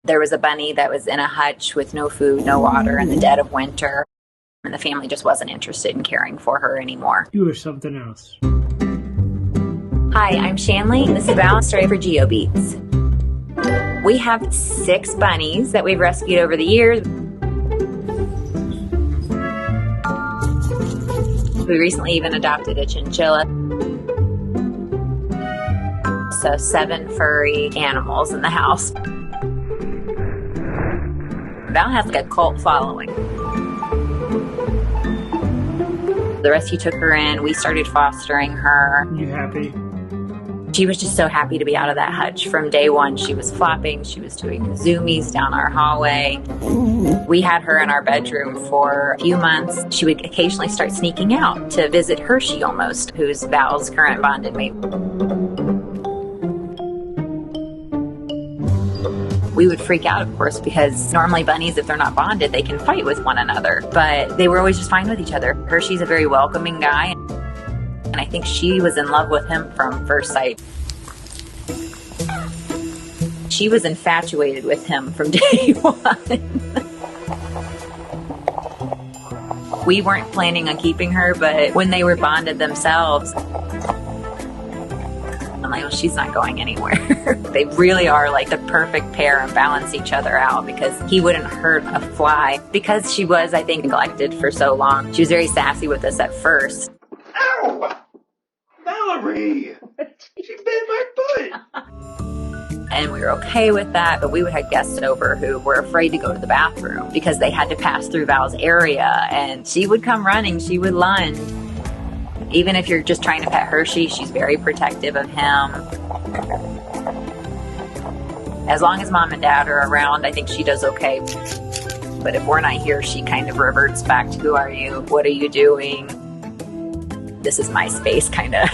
There was a bunny that was in a hutch with no food, no water in the dead of winter, and the family just wasn't interested in caring for her anymore. You were something else. Hi, I'm Shanley. This is Val, story for GeoBeats. We have 6 bunnies that we've rescued over the years. We recently even adopted a chinchilla. So 7 furry animals in the house. Val has like a cult following. The rescue took her in. We started fostering her. You happy? She was just so happy to be out of that hutch. From day one, she was flopping. She was doing zoomies down our hallway. We had her in our bedroom for a few months. She would occasionally start sneaking out to visit Hershey almost, who's Val's current bonded mate. We would freak out, of course, because normally bunnies, if they're not bonded, they can fight with one another. But they were always just fine with each other. Hershey's a very welcoming guy. And I think she was in love with him from first sight. She was infatuated with him from day one. We weren't planning on keeping her, but when they were bonded themselves, I'm like, well, she's not going anywhere. They really are like the perfect pair and balance each other out because he wouldn't hurt a fly. Because she was, I think, neglected for so long. She was very sassy with us at first. Ow! Valerie! She bit my foot! And we were okay with that, but we would have guests over who were afraid to go to the bathroom because they had to pass through Val's area, and she would come running, she would lunge. Even if you're just trying to pet Hershey, she's very protective of him. As long as mom and dad are around, I think she does okay. But if we're not here, she kind of reverts back to, who are you? What are you doing? This is my space kind of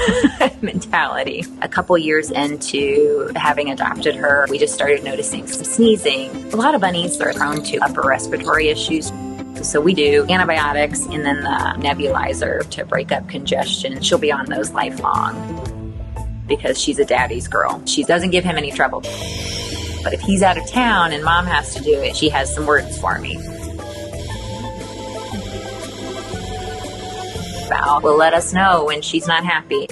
mentality. A couple years into having adopted her, we just started noticing some sneezing. A lot of bunnies are prone to upper respiratory issues. So we do antibiotics and then the nebulizer to break up congestion. She'll be on those lifelong because she's a daddy's girl. She doesn't give him any trouble. But if he's out of town and mom has to do it, she has some words for me. Val will let us know when she's not happy.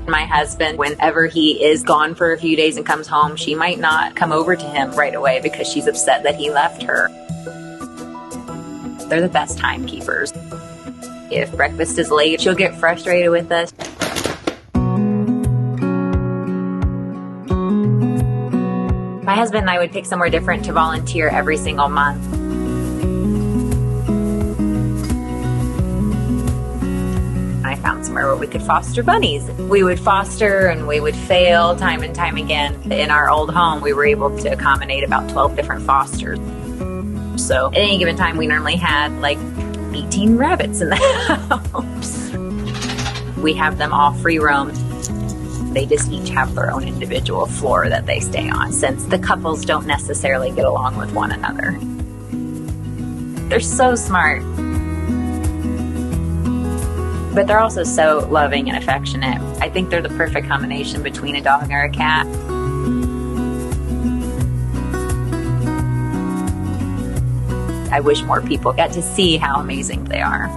My husband, whenever he is gone for a few days and comes home, she might not come over to him right away because she's upset that he left her. They're the best timekeepers. If breakfast is late, she'll get frustrated with us. My husband and I would pick somewhere different to volunteer every single month. I found somewhere where we could foster bunnies. We would foster and we would fail time and time again. In our old home, we were able to accommodate about 12 different fosters. So at any given time, we normally had like 18 rabbits in the house. We have them all free roam. They just each have their own individual floor that they stay on, since the couples don't necessarily get along with one another. They're so smart. But they're also so loving and affectionate. I think they're the perfect combination between a dog or a cat. I wish more people got to see how amazing they are.